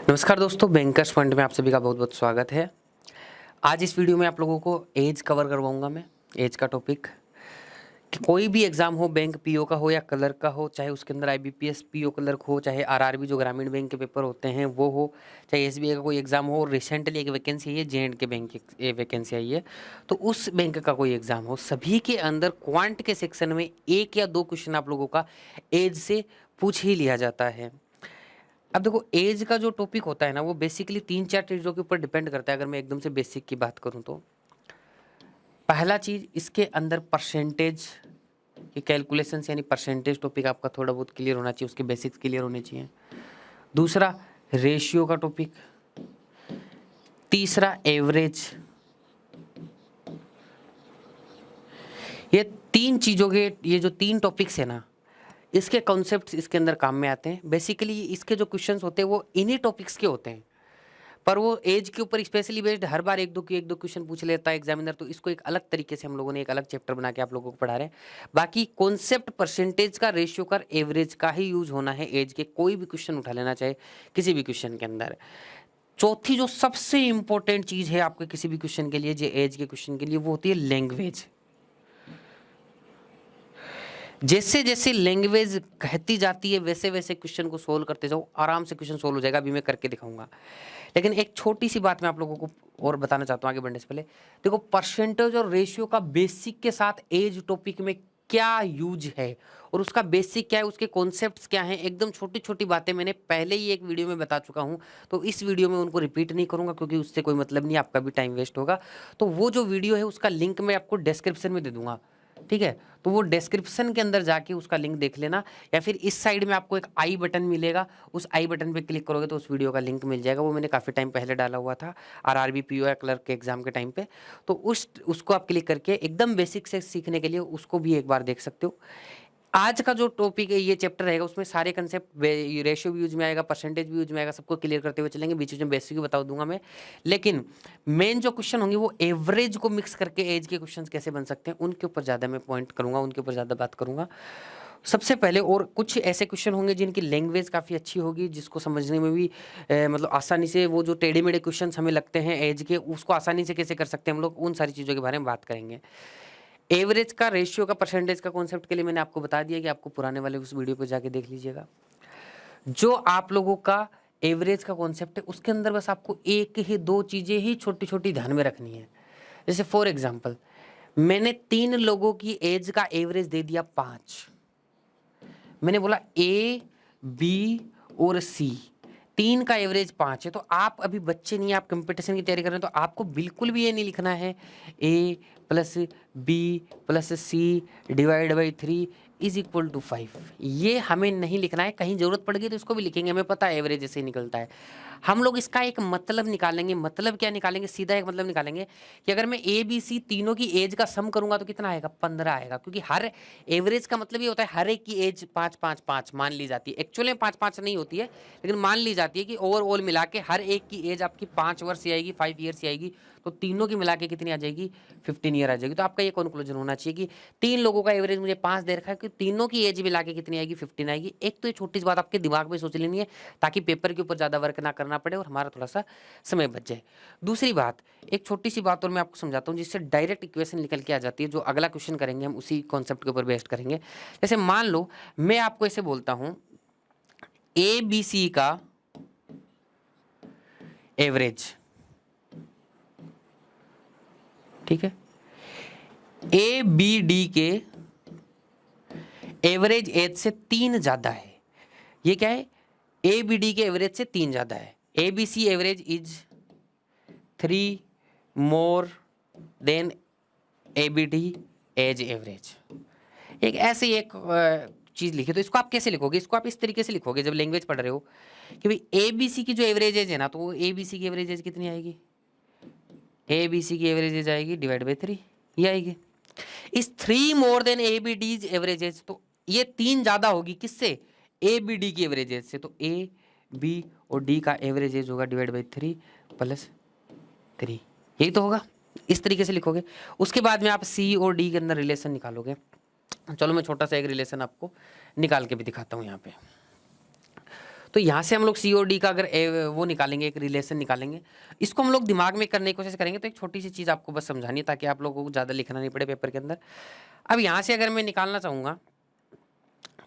नमस्कार दोस्तों, bankers point में आप सभी का बहुत बहुत स्वागत है। आज इस वीडियो में आप लोगों को एज कवर करवाऊंगा मैं। एज का टॉपिक कि कोई भी एग्जाम हो, बैंक पीओ का हो या क्लर्क का हो, चाहे उसके अंदर आईबीपीएस पीओ क्लर्क हो, चाहे आरआरबी जो ग्रामीण बैंक के पेपर होते हैं वो हो, चाहे एसबीआई का कोई एग्जाम हो। रिसेंटली एक वैकेंसी आई है जे&के बैंक की वैकेंसी आई है, तो उस बैंक का कोई एग्जाम हो, सभी के अंदर क्वांट के सेक्शन में एक या दो क्वेश्चन आप लोगों का एज से पूछ ही लिया जाता है। अब देखो, एज का जो टॉपिक होता है ना, वो बेसिकली 3-4 चीज़ों के ऊपर डिपेंड करता है। अगर मैं एकदम से बेसिक की बात करूं तो पहला चीज़, इसके अंदर परसेंटेज की कैलकुलेशंस यानी परसेंटेज टॉपिक आपका थोड़ा बहुत क्लियर होना चाहिए, उसके बेसिक्स क्लियर होने चाहिए। दूसरा, रेशियो का टॉपिक। तीसरा, एवरेज। ये तीन चीज़ों के, ये जो तीन टॉपिक्स है ना, इसके कॉन्सेप्ट्स इसके अंदर काम में आते हैं। बेसिकली इसके जो क्वेश्चंस होते हैं वो इन्हीं टॉपिक्स के होते हैं, पर वो एज के ऊपर स्पेशली बेस्ड हर बार एक दो क्वेश्चन पूछ लेता है एग्जामिनर, तो इसको एक अलग तरीके से हम लोगों ने एक अलग चैप्टर बना के आप लोगों को पढ़ा रहे हैं। बाकी कॉन्सेप्ट परसेंटेज का, रेशियो का, एवरेज का ही यूज होना है एज के कोई भी क्वेश्चन उठा लेना चाहे किसी भी क्वेश्चन के अंदर। चौथी जो सबसे इंपॉर्टेंट चीज है आपके किसी भी क्वेश्चन के लिए, जो एज के क्वेश्चन के लिए, वो होती है लैंग्वेज। जैसे जैसे लैंग्वेज कहती जाती है वैसे वैसे क्वेश्चन को सोल्व करते जाओ, आराम से क्वेश्चन सोल्व हो जाएगा। अभी मैं करके दिखाऊंगा। लेकिन एक छोटी सी बात मैं आप लोगों को और बताना चाहता हूँ आगे बढ़ने से पहले। देखो, परसेंटेज और रेशियो का बेसिक के साथ एज टॉपिक में क्या यूज है और उसका बेसिक क्या है, उसके कॉन्सेप्ट्स क्या हैं, एकदम छोटी छोटी बातें मैंने पहले ही एक वीडियो में बता चुका हूं, तो इस वीडियो में उनको रिपीट नहीं करूंगा क्योंकि उससे कोई मतलब नहीं, आपका भी टाइम वेस्ट होगा। तो वो जो वीडियो है उसका लिंक मैं आपको डिस्क्रिप्शन में दे दूंगा, ठीक है? तो वो डिस्क्रिप्शन के अंदर जाके उसका लिंक देख लेना, या फिर इस साइड में आपको एक आई बटन मिलेगा, उस आई बटन पे क्लिक करोगे तो उस वीडियो का लिंक मिल जाएगा। वो मैंने काफ़ी टाइम पहले डाला हुआ था आरआरबी पीओ या क्लर्क के एग्जाम के टाइम पे, तो उसको आप क्लिक करके एकदम बेसिक से सीखने के लिए उसको भी एक बार देख सकते हो। आज का जो टॉपिक है, ये चैप्टर रहेगा, उसमें सारे कंसेप्ट, रेशियो भी यूज में आएगा, परसेंटेज भी यूज में आएगा, सबको क्लियर करते हुए चलेंगे। बीच में बेसिक भी बता दूंगा मैं, लेकिन मेन जो क्वेश्चन होंगे वो एवरेज को मिक्स करके एज के क्वेश्चंस कैसे बन सकते हैं उनके ऊपर ज़्यादा मैं पॉइंट करूंगा, उनके ऊपर ज़्यादा बात करूंगा सबसे पहले। और कुछ ऐसे क्वेश्चन होंगे जिनकी लैंग्वेज काफ़ी अच्छी होगी, जिसको समझने में भी मतलब आसानी से, वो जो टेढ़े मेढ़े क्वेश्चन हमें लगते हैं एज के, उसको आसानी से कैसे कर सकते हैं हम लोग, उन सारी चीज़ों के बारे में बात करेंगे। एवरेज का, रेशियो का, परसेंटेज का कॉन्सेप्ट के लिए मैंने आपको बता दिया कि आपको पुराने वाले उस वीडियो पर जाके देख लीजिएगा। जो आप लोगों का एवरेज का कॉन्सेप्ट है उसके अंदर बस आपको एक ही दो चीज़ें ही छोटी छोटी ध्यान में रखनी है। जैसे फॉर एग्जाम्पल, मैंने 3 लोगों की एज का एवरेज दे दिया 5। मैंने बोला ए, बी और सी, 3 का एवरेज 5 है। तो आप अभी बच्चे नहीं, आप कंपटीशन की तैयारी कर रहे हैं, तो आपको बिल्कुल भी ये नहीं लिखना है A plus B plus C divide by 3 is equal to 5। ये हमें नहीं लिखना है। कहीं जरूरत पड़ गई तो इसको भी लिखेंगे, हमें पता है एवरेज ऐसे ही निकलता है। हम लोग इसका एक मतलब निकालेंगे। मतलब क्या निकालेंगे? सीधा एक मतलब निकालेंगे कि अगर मैं ए बी सी तीनों की एज का सम करूंगा तो कितना आएगा? 15 आएगा। क्योंकि हर एवरेज का मतलब ये होता है हर एक की एज 5-5-5 मान ली जाती है। एक्चुअली में 5-5 नहीं होती है, लेकिन मान ली जाती है कि ओवरऑल मिला के हर एक की एज आपकी 5 वर्ष ही आएगी, 5 ईयर्स ही आएगी। तो तीनों की मिला के कितनी आ जाएगी? 15 ईयर आ जाएगी। तो आपका ये कंक्लूजन होना चाहिए कि 3 लोगों का एवरेज मुझे 5 दे रखा है कि तीनों की एज मिला के कितनी आएगी? 15 आएगी। एक तो ये छोटी सी बात आपके दिमाग में सोच लेनी है ताकि पेपर के ऊपर ज़्यादा वर्क ना करना पड़े और हमारा थोड़ा सा समय बच जाए। दूसरी बात, एक छोटी सी बात और मैं आपको समझाता हूँ जिससे डायरेक्ट इक्वेशन निकल के आ जाती है। जो अगला क्वेश्चन करेंगे हम उसी कॉन्सेप्ट के ऊपर बेस्ड करेंगे। जैसे मान लो मैं आपको ऐसे बोलता हूँ ए बी सी का एवरेज, ठीक है, ए बी डी के एवरेज एज से 3 ज्यादा है। ये क्या है? ए बी डी के एवरेज से 3 ज्यादा है। A B C average is 3 more than A B D age average. एक ऐसी एक चीज लिखी, तो इसको आप कैसे लिखोगे? इसको आप इस तरीके से लिखोगे जब लैंग्वेज पढ़ रहे हो कि भाई ए बी सी की जो एवरेज एज है ना, तो ए बी सी की एवरेज एज कितनी आएगी? ए बी सी की एवरेज एज आएगी डिवाइड बाई 3, ये आएगी। इस 3 more than A B D average age, तो ये 3 ज्यादा होगी किससे? ए बी डी की एवरेज एज से। तो ए बी और डी का एवरेज एज होगा डिवाइड बाई 3 प्लस 3, यही तो होगा। इस तरीके से लिखोगे। उसके बाद में आप सी और डी के अंदर रिलेशन निकालोगे। चलो मैं छोटा सा एक रिलेशन आपको निकाल के भी दिखाता हूँ यहाँ पे। तो यहाँ से हम लोग सी और डी का अगर वो निकालेंगे, एक रिलेशन निकालेंगे, इसको हम लोग दिमाग में करने की कोशिश करेंगे। तो एक छोटी सी चीज़ आपको बस समझानी है ताकि आप लोगों को ज़्यादा लिखना नहीं पड़े पेपर के अंदर। अब यहाँ से अगर मैं निकालना चाहूँगा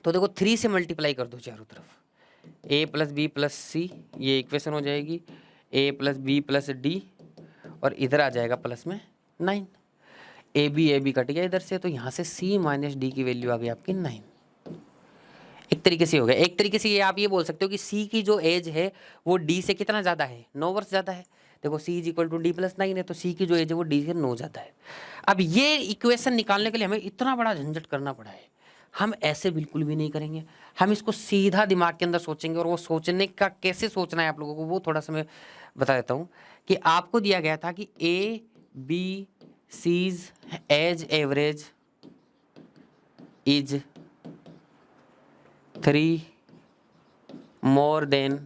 तो देखो 3 से मल्टीप्लाई कर दो चारों तरफ, a plus B plus C, ये इक्वेशन हो जाएगी a plus B plus D, और इधर आ जाएगा प्लस में 9। ए बी कट गया इधर से, तो यहाँ से c माइनस डी की वैल्यू आ गई आपकी 9। एक तरीके से हो गया। एक तरीके से ये आप ये बोल सकते हो कि c की जो एज है वो d से कितना ज़्यादा है, 9 वर्ष ज़्यादा है। देखो c is equal to D plus 9 है, तो c की जो एज है वो d से 9 ज़्यादा है। अब ये इक्वेशन निकालने के लिए हमें इतना बड़ा झंझट करना पड़ा है, हम ऐसे बिल्कुल भी नहीं करेंगे। हम इसको सीधा दिमाग के अंदर सोचेंगे, और वो सोचने का कैसे सोचना है आप लोगों को वो थोड़ा सा मैं बता देता हूँ। कि आपको दिया गया था कि A B C's age average is 3 more than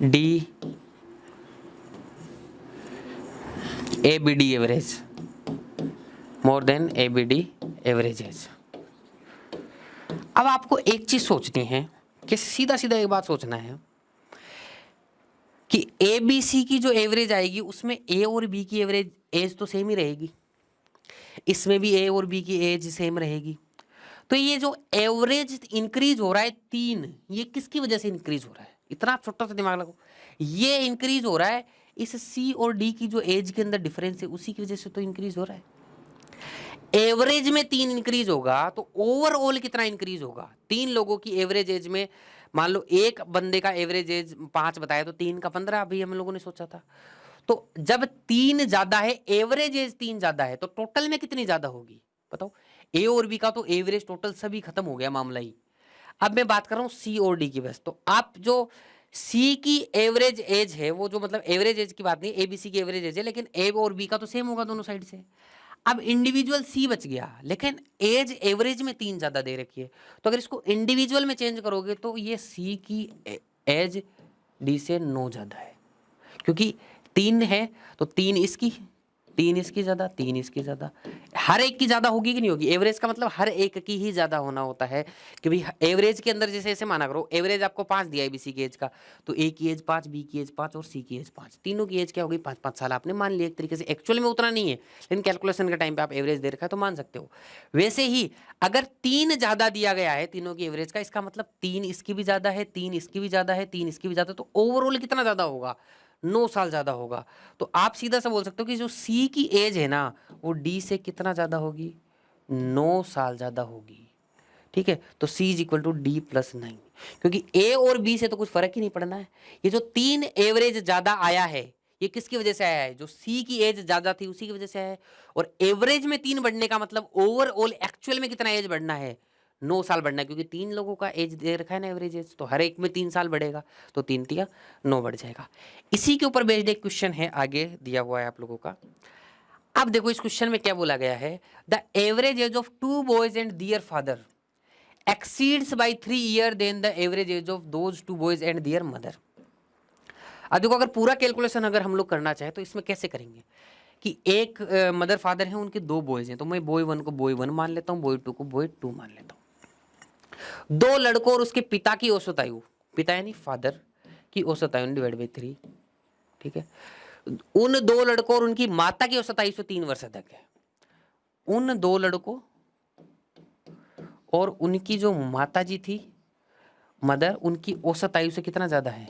D ABD average, more than ABD averages। अब आपको एक चीज सोचनी है कि सीधा सीधा एक बात सोचना है कि ABC की जो एवरेज आएगी उसमें A और B की एवरेज एज तो सेम ही रहेगी, इसमें भी A और B की एज सेम रहेगी। तो ये जो एवरेज इंक्रीज हो रहा है 3, ये किसकी वजह से इंक्रीज हो रहा है? इतना छोटा सा दिमाग लगाओ, ये इंक्रीज हो रहा है इस C और D की जो एज के अंदर डिफरेंस है उसी की वजह से तो इंक्रीज हो रहा है। एवरेज में 3 इंक्रीज होगा तो ओवरऑल कितना इंक्रीज होगा? 3 लोगों की एवरेज एज में, मान लो एक बंदे का एवरेज एज 5 बताया तो 3 का 15 अभी हम लोगों ने सोचा था। तो जब 3 ज्यादा है, एवरेज एज 3 ज्यादा है, तो टोटल में कितनी ज्यादा होगी बताओ? ए और बी का तो एवरेज टोटल सभी खत्म हो गया मामला ही। अब मैं बात कर रहा हूं सी और डी की बस। तो आप जो सी की एवरेज एज है वो जो मतलब एवरेज एज की बात नहीं, एबीसी की एवरेज एज है, लेकिन ए और बी का तो सेम होगा दोनों साइड से। अब इंडिविजुअल सी बच गया, लेकिन एज एवरेज में 3 ज्यादा दे रखी है। तो अगर इसको इंडिविजुअल में चेंज करोगे तो ये सी की एज डी से 9 ज्यादा है, क्योंकि 3 है तो 3 इसकी, 3 इसकी ज्यादा, 3 इसकी ज्यादा, हर एक की ज्यादा होगी कि नहीं होगी? एवरेज का मतलब हर एक की ही ज्यादा होना होता है कि भाई एवरेज के अंदर जैसे ऐसे माना करो, एवरेज आपको 5 दिया है बीसी की एज का, तो ए की एज 5, बी की एज 5 और सी की एज 5, तीनों की एज क्या होगी? 5-5 साल आपने मान लिया एक तरीके से। एक्चुअल में उतना नहीं है, लेकिन कैलकुलेशन के टाइम पे आप एवरेज दे रखा है तो मान सकते हो। वैसे ही अगर 3 ज्यादा दिया गया है तीनों की एवरेज का, इसका मतलब 3 इसकी भी ज्यादा है, 3 इसकी भी ज्यादा है, 3 इसकी भी ज्यादा, तो ओवरऑल कितना ज्यादा होगा? 9 साल ज्यादा होगा। तो आप सीधा सा बोल सकते हो कि जो सी की एज है ना वो डी से कितना ज्यादा होगी? 9 साल ज्यादा होगी। ठीक है, तो C is equal to D plus 9, क्योंकि A और B से तो कुछ फर्क ही नहीं पड़ना है। ये जो 3 एवरेज ज्यादा आया है ये किसकी वजह से आया है? जो C की एज ज्यादा थी उसी की वजह से आया है। और एवरेज में 3 बढ़ने का मतलब ओवरऑल एक्चुअल में कितना एज बढ़ना है? 9 साल बढ़ना है, क्योंकि 3 लोगों का एज दे रखा है ना एवरेज एज, तो हर एक में 3 साल बढ़ेगा, तो 3 तिया 9 बढ़ जाएगा। इसी के ऊपर बेस्ड एक क्वेश्चन है आगे दिया हुआ है आप लोगों का। अब देखो इस क्वेश्चन में क्या बोला गया है, the average age of 2 boys and their father exceeds by 3 years than the average age of those 2 boys and their mother। अब देखो अगर पूरा कैलकुलेशन अगर हम लोग करना चाहे तो इसमें कैसे करेंगे कि एक मदर फादर है, उनके 2 बॉयज हैं, तो मैं बॉय 1 को बॉय 1 मान लेता हूँ, बॉय 2 को बॉय 2 मान लेता हूँ। 2 लड़कों और उसके पिता की औसत आयु, पिता यानी फादर की औसत आयु डिवाइड बाई 3। ठीक है, उन 2 लड़कों और उनकी माता की औसत आयु से 3 वर्ष अधिक है। उन 2 लड़कों और उनकी जो माता जी थी मदर, उनकी औसत आयु से कितना ज्यादा है?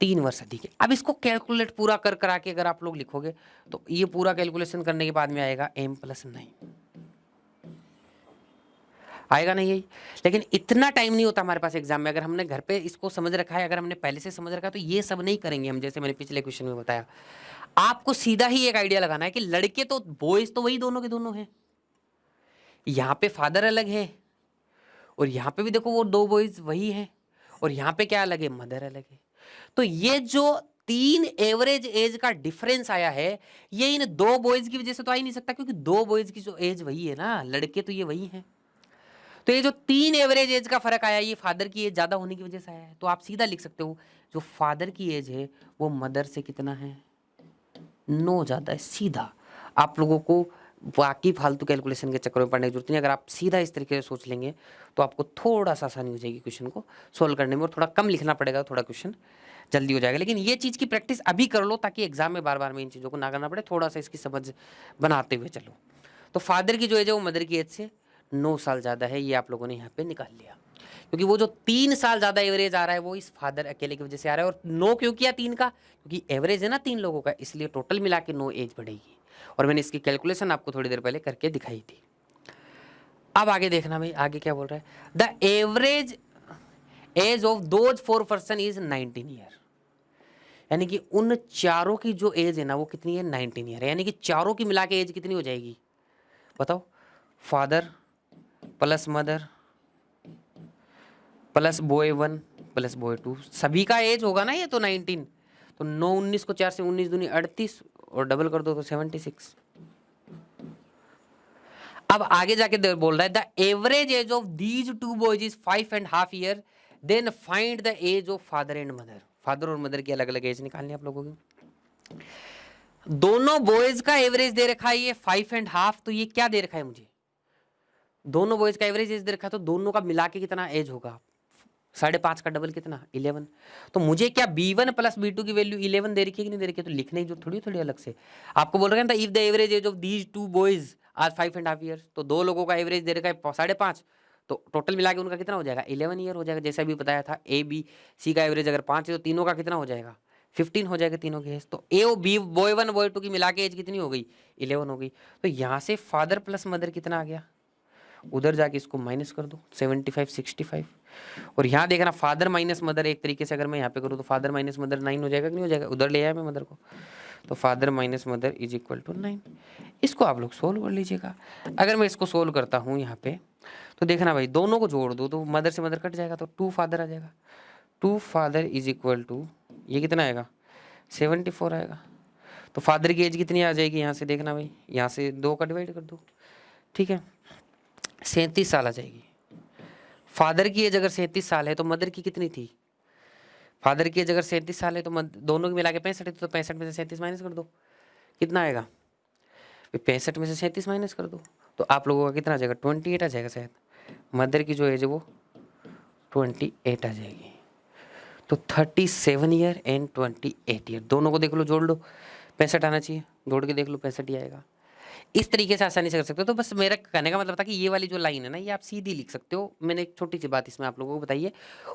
3 वर्ष अधिक है। अब इसको कैलकुलेट पूरा कर करा के अगर आप लोग लिखोगे तो ये पूरा कैलकुलेशन करने के बाद में आएगा m प्लस 9, आएगा नहीं यही? लेकिन इतना टाइम नहीं होता हमारे पास एग्जाम में। अगर हमने घर पे इसको समझ रखा है, अगर हमने पहले से समझ रखा है, तो ये सब नहीं करेंगे हम, जैसे मैंने पिछले क्वेश्चन में बताया। आपको सीधा ही एक आइडिया लगाना है कि लड़के तो बॉयज तो वही दोनों के दोनों हैं, यहाँ पे फादर अलग है और यहाँ पे भी देखो वो 2 बॉयज वही है, और यहाँ पे क्या अलग है? मदर अलग है। तो ये जो 3 एवरेज एज का डिफरेंस आया है ये इन 2 बॉयज की वजह से तो आ ही नहीं सकता, क्योंकि 2 बॉयज की जो एज वही है ना, लड़के तो ये वही हैं। तो ये जो 3 एवरेज एज का फर्क आया ये फादर की एज ज्यादा होने की वजह से आया है। तो आप सीधा लिख सकते हो जो फादर की एज है वो मदर से कितना है? 9 ज्यादा है। सीधा आप लोगों को बाकी फालतू कैलकुलेशन के चक्कर में पड़ने की जरूरत नहीं। अगर आप सीधा इस तरीके से सोच लेंगे तो आपको थोड़ा सा आसानी हो जाएगी क्वेश्चन को सोल्व करने में, और थोड़ा कम लिखना पड़ेगा, थोड़ा क्वेश्चन जल्दी हो जाएगा। लेकिन ये चीज़ की प्रैक्टिस अभी कर लो ताकि एग्जाम में बार बार में इन चीज़ों को ना करना पड़े, थोड़ा सा इसकी समझ बनाते हुए चलो। तो फादर की जो एज है वो मदर की एज से 9 साल ज़्यादा है, ये आप लोगों ने यहाँ पे निकाल लिया। क्योंकि वो जो 3 साल ज़्यादा एवरेज आ रहा है वो इस फादर अकेले की वजह से आ रहा है। और 9 क्यों किया 3 का? क्योंकि एवरेज है ना 3 लोगों का, इसलिए टोटल मिला के 9 एज बढ़ेगी। और मैंने इसकी कैलकुलेशन आपको थोड़ी देर पहले करके दिखाई थी। अब आगे देखना भाई, आगे क्या बोल रहा है, the average age of those 4 person is 19 year. यानी कि उन चारों की जो एज है ना वो कितनी है, 19 ईयर है। यानी कि चारों की मिला के एज कितनी हो जाएगी बताओ? Father plus mother plus boy 1 plus boy 2, सभी का एज होगा ना ये तो 19। तो 9 19 को 4 से 19 दूनी 38 और डबल कर दो तो 76। अब आगे जाके बोल रहा है the average age of these 2 boys is 5.5 year, then find the age of father and mother. Father और मदर की अलग अलग एज निकालनी है आप लोगों की। दोनों बॉयज का एवरेज दे रखा है ये 5.5, तो ये क्या दे रखा है मुझे? दोनों बॉयज का एवरेज एज दे रखा है, तो दोनों का मिला के कितना एज होगा? 5.5 का डबल कितना? 11। तो मुझे क्या B1 प्लस B2 की वैल्यू 11 दे रखी है कि नहीं दे रखी है? तो लिखने की जो थोड़ी अलग से आपको बोल रहे हैं, if the average age of these 2 boys are 5.5 years, तो 2 लोगों का एवरेज दे रखा है 5.5, तो टोटल मिला के उनका कितना हो जाएगा? 11 ईयर हो जाएगा। जैसे अभी बताया था ABC का एवरेज अगर 5 है तो तीनों का कितना हो जाएगा? 15 हो जाएगा तीनों की एज। तो A और B बॉय 1 बॉय 2 की मिला के एज कितनी हो गई? 11 हो गई। तो यहाँ से फादर प्लस मदर कितना आ गया? उधर जाके इसको माइनस कर दो 75 65। और यहाँ देखना फादर माइनस मदर, एक तरीके से अगर मैं यहाँ पे करूँ तो फादर माइनस मदर 9 हो जाएगा कि नहीं हो जाएगा? उधर ले आया मैं मदर को, तो father minus mother is equal to 9। इसको आप लोग सोल्व कर लीजिएगा। अगर मैं इसको सोल्व करता हूँ यहाँ पे तो देखना भाई, दोनों को जोड़ दो तो मदर से मदर कट जाएगा, तो 2 फादर आ जाएगा। 2 फादर इज इक्वल टू ये कितना आएगा? 74 आएगा। तो फादर की एज कितनी आ जाएगी यहाँ से? देखना भाई, यहाँ से 2 का डिवाइड कर दो, ठीक है, 37 साल आ जाएगी। फादर की एज अगर 37 साल है तो मदर की कितनी थी? फादर की एज अगर 37 साल है तो दोनों की मिला के 65 है, तो 65 में से 37 माइनस कर दो, कितना आएगा? 65 में से 37 माइनस कर दो तो आप लोगों का कितना आ जाएगा? 28 आ जाएगा शायद। मदर की जो एज है वो 28 आ जाएगी। तो 37 ईयर एंड 28 ईयर, दोनों को देख लो, जोड़ लो, 65 आना चाहिए, जोड़ के देख लो 65 ही आएगा। इस तरीके से आसानी से कर सकते हो। तो बस मेरा कहने का मतलब था कि ये वाली जो लाइन है ना, ये आप सीधी लिख सकते हो। मैंने एक छोटी सी बात इसमें आप लोगों को बताई है,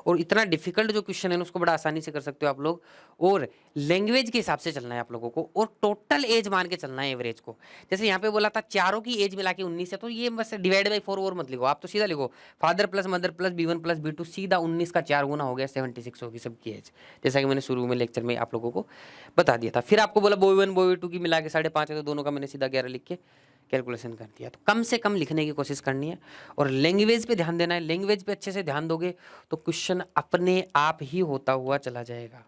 और इतना डिफिकल्ट जो क्वेश्चन है ना उसको बड़ा आसानी से कर सकते हो आप लोग। और लैंग्वेज के हिसाब से चलना है आप लोगों को, और टोटल एज मान के चलना है एवरेज को। जैसे यहाँ पे बोला था चारों की एज मिला के 19 है, तो ये बस डिवाइड बाई 4 और मत लिखो, आप तो सीधा लिखो father plus mother plus B1 plus B2, सीधा 19 का 4 गुना हो गया 76 होगी सबकी एज, जैसा कि मैंने शुरू में लेक्चर में आप लोगों को बता दिया था। फिर आपको बोला बॉय 1 बॉय 2 की मिला के 5.5 है, तो दोनों का मैंने सीधा 11 लिख के कैलकुलेशन कर दिया। तो कम से कम लिखने की कोशिश करनी है, और लैंग्वेज पे ध्यान देना है। लैंग्वेज पे अच्छे से ध्यान दोगे तो क्वेश्चन अपने आप ही होता हुआ चला जाएगा।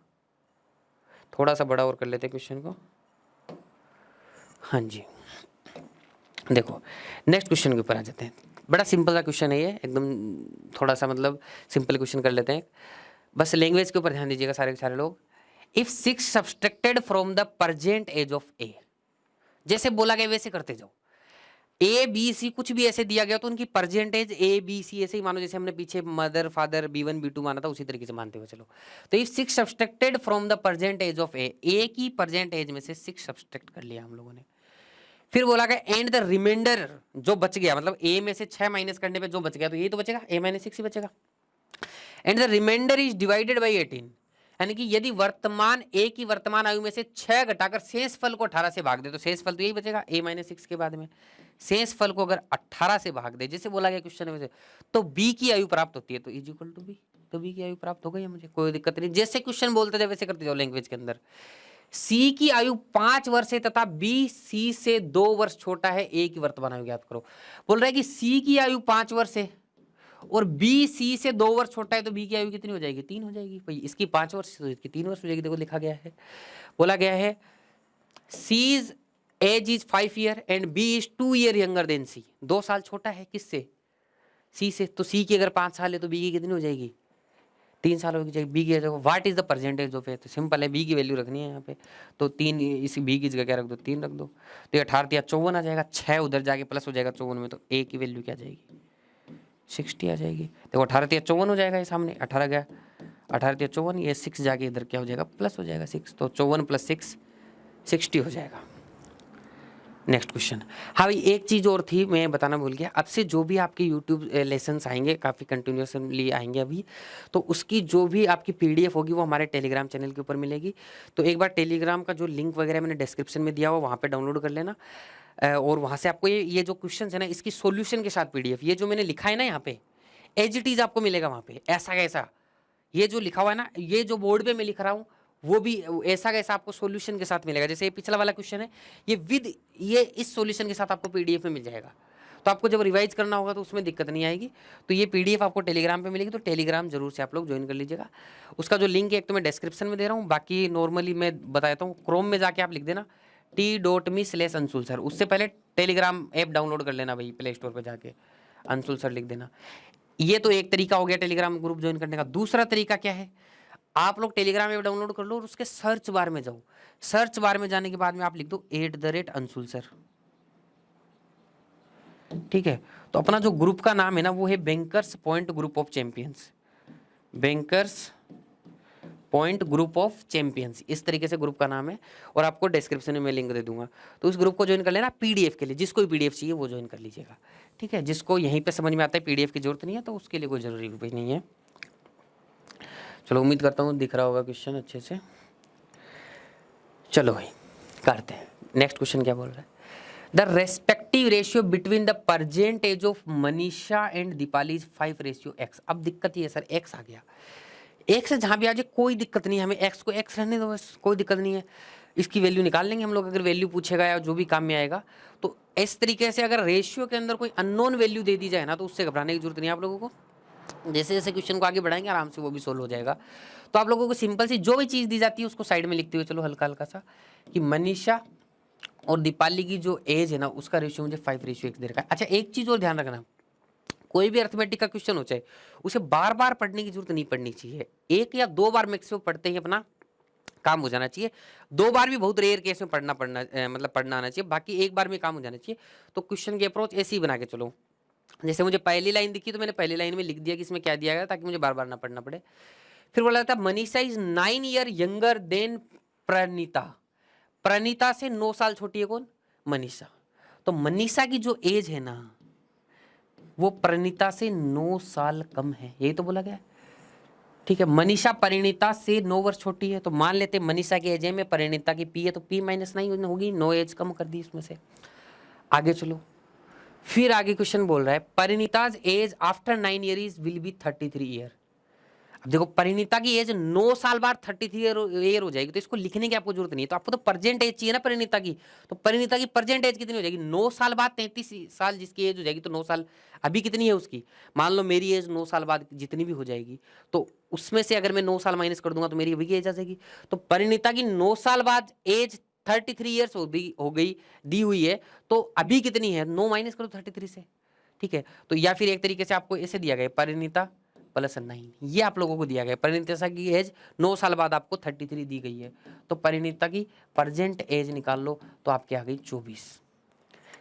थोड़ा सा बड़ा और कर लेते हैं क्वेश्चन को। हाँ जी, देखो नेक्स्ट क्वेश्चन के ऊपर आ जाते हैं। बड़ा सिंपल सा क्वेश्चन है ये, एकदम थोड़ा सा मतलब सिंपल क्वेश्चन कर लेते हैं। बस लैंग्वेज के ऊपर ध्यान दीजिएगा सारे के सारे लोग। If 6 subtracted from the present age of A, जैसे बोला गया वैसे करते जाओ। ABC कुछ भी ऐसे दिया गया तो उनकी परसेंटेज ABC ऐसे ही मानो, जैसे हमने पीछे मदर फादर B1 B2 माना था, उसी तरीके से मानते हुए चलो। तो if 6 subtracted from the present age of A की प्रेजेंट एज में से 6 सब्सट्रैक्ट कर लिया हम लोगों ने। फिर बोला गया एंड द रिमाइंडर, जो बच गया, मतलब A में से 6 माइनस करने पे जो बच गया तो ये तो बचेगा, A-6 ही बचेगा। And the remainder is divided by 18, यानी कि यदि वर्तमान A की वर्तमान आयु में से 6 घटाकर शेष फल को 18 से भाग दे तो शेष फल तो यही बचेगा A-6 के बाद में। शेष फल को अगर 18 से भाग दे, जैसे बोला गया क्वेश्चन में से, तो B की आयु प्राप्त होती है, तो इज इक्वल टू B, तो B की आयु प्राप्त हो गई है मुझे, कोई दिक्कत नहीं। जैसे क्वेश्चन बोलते जाओ वैसे करते जाओ लैंग्वेज के अंदर। C की आयु 5 वर्ष है तथा B C से 2 वर्ष छोटा है, A की वर्तमान आयु ज्ञात करो। बोल रहा है कि C की आयु 5 वर्ष है और B C से 2 वर्ष छोटा है, तो B की आयु कितनी हो जाएगी? 3 हो जाएगी। भाई इसकी 5 वर्ष तो इसकी 3 वर्ष हो जाएगी। देखो लिखा गया है, बोला गया है C's age is 5 year and B is 2 year younger than C, 2 साल छोटा है किससे? C से। तो C की अगर 5 साल है तो B की कितनी हो जाएगी? 3 साल हो गई। बी की age what is the percentage of A, तो सिंपल है, बी की वैल्यू रखनी है यहाँ पे, तो 3 इस बी की जगह क्या रख दो, 3 रख दो, तो 18 या 54 आ जाएगा, 6 उधर जाके प्लस हो जाएगा 54 में, तो ए की वैल्यू क्या जाएगी, 60 आ जाएगी। देखो 18 या 54 हो जाएगा, ये सामने 18 गया, 18 या 54, ये 6 जाके इधर क्या हो जाएगा, प्लस हो जाएगा 6, तो 54 + 6 60 हो जाएगा। Next question. हाँ भाई, एक चीज़ और थी मैं बताना भूल गया, अब से जो भी आपके यूट्यूब लेसन्स आएंगे, काफ़ी कंटिन्यूसली आएंगे अभी, तो उसकी जो भी आपकी पीडीएफ होगी वो हमारे टेलीग्राम चैनल के ऊपर मिलेगी। तो एक बार टेलीग्राम का जो लिंक वगैरह मैंने डिस्क्रिप्शन में दिया हुआ, वहाँ पे डाउनलोड कर लेना, और वहाँ से आपको ये जो क्वेश्चन है ना, इसकी सोल्यूशन के साथ पीडीएफ, ये जो मैंने लिखा है ना यहाँ पे, एज इट इज़ आपको मिलेगा वहाँ पे, ऐसा कैसा, ये जो लिखा हुआ है ना, ये जो बोर्ड पे मैं लिख रहा हूँ, वो भी ऐसा कैसा आपको सॉल्यूशन के साथ मिलेगा। जैसे ये पिछला वाला क्वेश्चन है, ये इस सॉल्यूशन के साथ आपको पीडीएफ में मिल जाएगा, तो आपको जब रिवाइज करना होगा तो उसमें दिक्कत नहीं आएगी। तो ये पीडीएफ आपको टेलीग्राम पे मिलेगी, तो टेलीग्राम जरूर से आप लोग ज्वाइन कर लीजिएगा। उसका जो लिंक है एक तो मैं डिस्क्रिप्शन में दे रहा हूँ, बाकी नॉर्मली मैं बताता हूँ, क्रोम में जाके आप लिख देना t.me/अंशुल सर, उससे पहले टेलीग्राम ऐप डाउनलोड कर लेना भाई, प्ले स्टोर पर जाके अंशुल सर लिख देना। ये तो एक तरीका हो गया टेलीग्राम ग्रुप ज्वाइन करने का। दूसरा तरीका क्या है, आप लोग टेलीग्राम ऐप डाउनलोड कर लो और उसके सर्च बार में जाओ, सर्च बार में जाने के बाद में आप लिख दो @अंशुल सर, ठीक है। तो अपना जो ग्रुप का नाम है ना, वो है bankers point group of champions, bankers point group of champions, इस तरीके से ग्रुप का नाम है, और आपको डिस्क्रिप्शन में मैं लिंक दे दूंगा, तो उस ग्रुप को ज्वाइन कर लेना। पीडीएफ के लिए जिसको भी पीडीएफ चाहिए वो ज्वाइन कर लीजिएगा, ठीक है। जिसको यहीं पे समझ में आता है पीडीएफ की जरूरत नहीं है, तो उसके लिए कोई जरूरी भी नहीं है। चलो, उम्मीद करता हूँ दिख रहा होगा क्वेश्चन अच्छे से। चलो भाई करते हैं। नेक्स्ट क्वेश्चन क्या बोल रहा है, the respective ratio between the present age of Manisha and Deepali is 5:x। अब दिक्कत ये है सर, x आ गया, x जहाँ भी आ जाए कोई दिक्कत नहीं है, हमें x को x रहने दो बस, कोई दिक्कत नहीं है। इसकी वैल्यू निकाल लेंगे हम लोग, अगर वैल्यू पूछेगा या जो भी काम में आएगा। तो इस तरीके से अगर रेशियो के अंदर कोई अननोन वैल्यू दे दी जाए ना, तो उससे घबराने की जरूरत नहीं है आप लोगों को। जैसे जैसे क्वेश्चन को आगे बढ़ाएंगे आराम से वो भी सोल्व हो जाएगा। तो आप लोगों को सिंपल सी जो भी चीज़ दी जाती है उसको साइड में लिखते हुए चलो हल्का हल्का सा, कि मनीषा और दीपाली की जो एज है ना, उसका रेशियो मुझे 5:x दे रखा है। अच्छा, एक चीज़ और ध्यान रखना, कोई भी अर्थमेटिक का क्वेश्चन हो चाहे, उसे बार बार पढ़ने की जरूरत नहीं पड़नी चाहिए, 1 या 2 बार मैक्सिमम पढ़ते ही अपना काम हो जाना चाहिए। 2 बार भी बहुत रेयर केस में पढ़ना मतलब पढ़ना आना चाहिए, बाकी 1 बार में काम हो जाना चाहिए। तो क्वेश्चन की अप्रोच ऐसी ही बना के चलो, जैसे मुझे पहली लाइन दिखी तो मैंने पहली लाइन में लिख दिया कि इसमें क्या दिया गया, ताकि मुझे बार बार ना पढ़ना पड़े। फिर बोला था Manisha is 9 year younger than Praneeta, Praneeta से 9 साल छोटी है कौन, मनीषा। तो मनीषा की जो एज है ना, वो प्रणीता से 9 साल कम है, यही तो बोला गया, ठीक है। मनीषा परिणीता से 9 वर्ष छोटी है, तो मान लेते मनीषा की एज है में परिणीता की p है, तो p - 9 होगी, 9 एज कम कर दी इसमें से। आगे चलो, फिर आगे क्वेश्चन बोल रहा है Parineeta's age after 9 years will be 33 year. अब देखो परिणीता की एज 9 साल बाद 33 ईयर हो जाएगी, तो इसको लिखने की आपको जरूरत नहीं है, तो आपको तो प्रेजेंट एज चाहिए ना परिणीता की। तो परिणीता की प्रेजेंट एज कितनी हो जाएगी, 9 साल बाद 33 साल जिसकी एज हो जाएगी, तो 9 साल अभी कितनी है उसकी, मान लो मेरी एज 9 साल बाद जितनी भी हो जाएगी, तो उसमें से अगर मैं 9 साल माइनस कर दूंगा तो मेरी अभी की एज आ जाएगी। तो परिणीता की 9 साल बाद एज 33 ईयर्स हो गई दी हुई है, तो अभी कितनी है, 9 माइनस करो 33 से, ठीक है। तो या फिर एक तरीके से आपको ऐसे दिया गया परिणीता +9, ये आप लोगों को दिया गया। परिणीता की एज 9 साल बाद आपको 33 दी गई है, तो परिणीता की प्रेजेंट एज निकाल लो तो आपकी आ गई 24,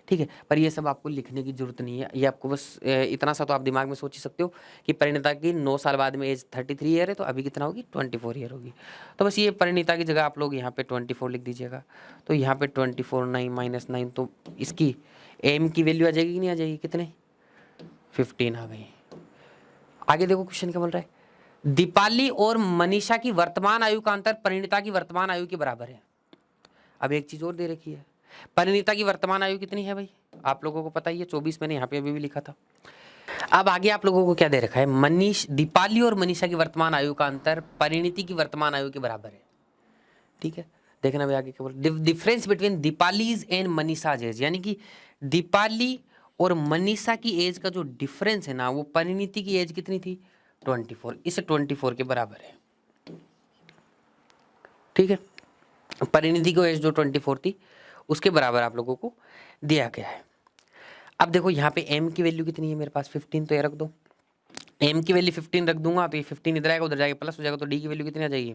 ठीक है। पर ये सब आपको लिखने की जरूरत नहीं है, ये आपको बस इतना सा तो आप दिमाग में सोच ही सकते हो कि परिणीता की 9 साल बाद में एज 33 ईयर है, तो अभी कितना होगी 24 ईयर होगी। तो बस ये परिणीता की जगह आप लोग यहाँ पे 24 लिख दीजिएगा। तो यहाँ पे 24 9 - 9, तो इसकी एम की वैल्यू आ जाएगी कि नहीं आ जाएगी, कितने 15 आ गई। आगे देखो क्वेश्चन क्या बोल रहा है, दीपाली और मनीषा की वर्तमान आयु का अंतर परिणीता की वर्तमान आयु के बराबर है। अब एक चीज और दे रखी है, परिणीता की वर्तमान आयु कितनी है भाई, आप लोगों को पता ही है 24, मैंने यहाँ पे अभी भी लिखा था। अब आगे आप लोगों को क्या दे रखा है, दीपाली और मनीषा की वर्तमान आयु का अंतर परिणीति की वर्तमान आयु के बराबर है, ठीक है। देखना भाई आगे क्या बोल, difference between Deepali's and Manisha's age, यानी कि दीपाली और मनीषा की एज का जो डिफरेंस है ना, वो परिणीति की एज कितनी थी 24, इस 24 के बराबर है, ठीक है। परिणीति की एज जो 24 थी उसके बराबर आप लोगों को दिया गया है। अब देखो यहाँ पे m की वैल्यू कितनी है मेरे पास 15, तो ये रख दो, एम की वैल्यू 15 रख दूंगा तो ये 15 इधर आएगा, उधर जाएगा प्लस हो जाएगा, तो डी की वैल्यू कितनी आ जाएगी?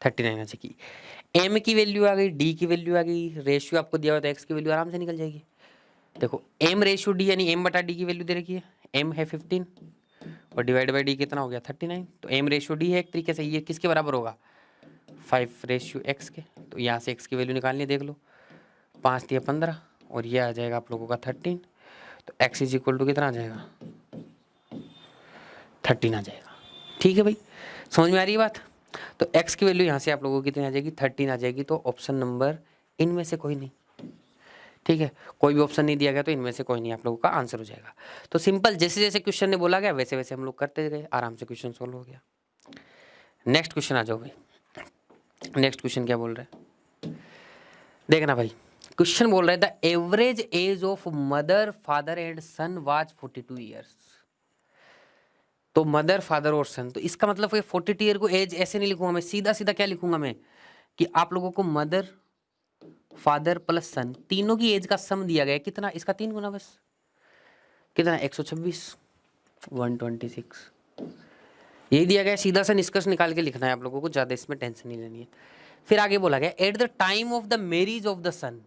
39 आ जाएगी। एम की वैल्यू आ गई, डी की वैल्यू आ गई, रेशियो आपको दिया हुआ तो एक्स की वैल्यू आराम से निकल जाएगी। देखो एम रेशियो डी यानी एम बटा डी की वैल्यू दे रखी है, एम है 15 और डिवाइड बाई डी कितना हो गया 39, तो एम रेशियो डी है एक तरीके से, ये किसके बराबर होगा 5 रेशियो एक्स के। तो यहाँ से एक्स की वैल्यू निकालनी है, देख लो 5 दिया 15 और ये आ जाएगा आप लोगों का 13, तो एक्स इज इक्वल टू कितना आ जाएगा 13 आ जाएगा। ठीक है भाई, समझ में आ रही है बात? तो x की वैल्यू यहाँ से आप लोगों को कितनी आ जाएगी 13 आ जाएगी, तो ऑप्शन नंबर इनमें से कोई नहीं। ठीक है, कोई भी ऑप्शन नहीं दिया गया तो इनमें से कोई नहीं आप लोगों का आंसर हो जाएगा। तो सिंपल, जैसे जैसे क्वेश्चन ने बोला गया वैसे वैसे हम लोग करते गए, आराम से क्वेश्चन सोल्व हो गया। नेक्स्ट क्वेश्चन आ जाओ भाई। नेक्स्ट क्वेश्चन क्या बोल रहे हैं देखना भाई। क्वेश्चन बोल रहा है the average age of mother father and son was 42 years. तो मदर फादर और सन, तो इसका मतलब 42 ईयर को एज ऐसे नहीं लिखूंगा मैं, सीधा सीधा क्या लिखूंगा मैं कि आप लोगों को मदर फादर प्लस सन तीनों की एज का सम दिया गया है, कितना, इसका 3 गुना बस, कितना 126 126 यही दिया गया है। सीधा सा निष्कर्ष निकाल के लिखना है आप लोगों को, ज्यादा इसमें टेंशन नहीं लेनी है। फिर आगे बोला गया at the time of the marriage of the son,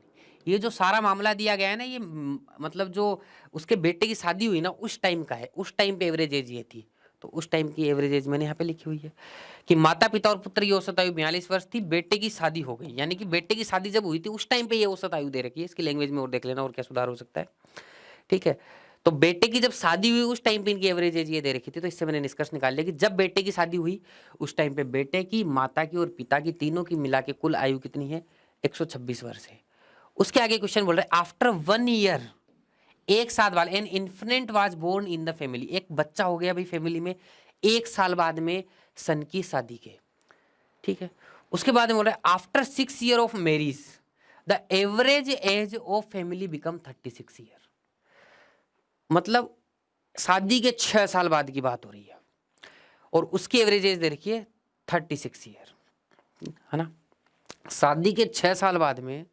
ये जो सारा मामला दिया गया है ना, ये मतलब जो उसके बेटे की शादी हुई ना उस टाइम का है, उस टाइम पे एवरेज एज ये थी, तो उस टाइम की एवरेज एज मैंने यहाँ पे लिखी हुई है कि माता पिता और पुत्र की औसत आयु 42 वर्ष थी, बेटे की शादी हो गई, यानी कि बेटे की शादी जब हुई थी उस टाइम पे ये औसत आयु दे रखी है। इसकी लैंग्वेज में और देख लेना और क्या सुधार हो सकता है। ठीक है, तो बेटे की जब शादी हुई उस टाइम पे इनकी एवरेज एज ये दे रखी थी, तो इससे मैंने निष्कर्ष निकाल लिया कि जब बेटे की शादी हुई उस टाइम पे बेटे की, माता की और पिता की, तीनों की मिला के कुल आयु कितनी है 126 वर्ष है। उसके आगे क्वेश्चन बोल रहे हैं आफ्टर 1 ईयर, एक साल बाद an infant was born in the family, एक बच्चा हो गया भाई फैमिली में एक साल बाद में सन की शादी के। ठीक है, उसके बाद में बोल रहा है after 6 year of marriage the average age of family become 36 year, मतलब शादी के 6 साल बाद की बात हो रही है और उसकी एवरेज एज दे रखी है 36 ईयर, है ना। शादी के 6 साल बाद में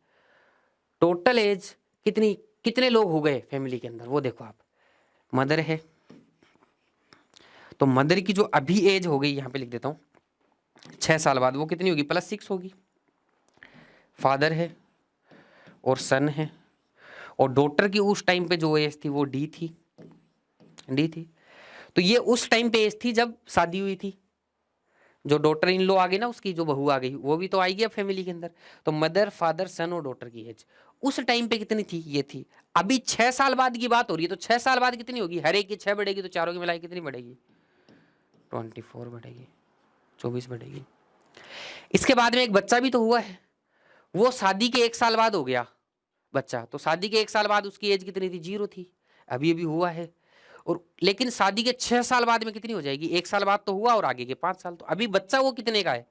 टोटल एज कितनी, कितने लोग हो गए फैमिली के अंदर, वो देखो आप, मदर है तो मदर की जो अभी एज हो गई यहां पे लिख देता हूं 6 साल बाद, वो कितनी होगी +6 होगी। फादर है और सन है और डॉटर की उस टाइम पे जो एज थी वो डी थी, तो ये उस टाइम पे एज थी जब शादी हुई थी। जो डॉटर इन लो आ गई ना, उसकी जो बहू आ गई वो भी तो आएगी अब फैमिली के अंदर, तो मदर फादर सन और डॉटर की एज उस टाइम पे कितनी थी, ये थी। अभी 6 साल बाद की बात हो रही है, तो 6 साल बाद कितनी होगी, हर एक की 6 बढ़ेगी, तो चारों की मिलाई कितनी बढ़ेगी 24 बढ़ेगी, 24 बढ़ेगी। इसके बाद में एक बच्चा भी तो हुआ है, वो शादी के 1 साल बाद हो गया बच्चा, तो शादी के 1 साल बाद उसकी एज कितनी थी 0 थी, अभी अभी हुआ है। और लेकिन शादी के 6 साल बाद में कितनी हो जाएगी, 1 साल बाद तो हुआ और आगे के 5 साल, तो अभी बच्चा वो कितने का है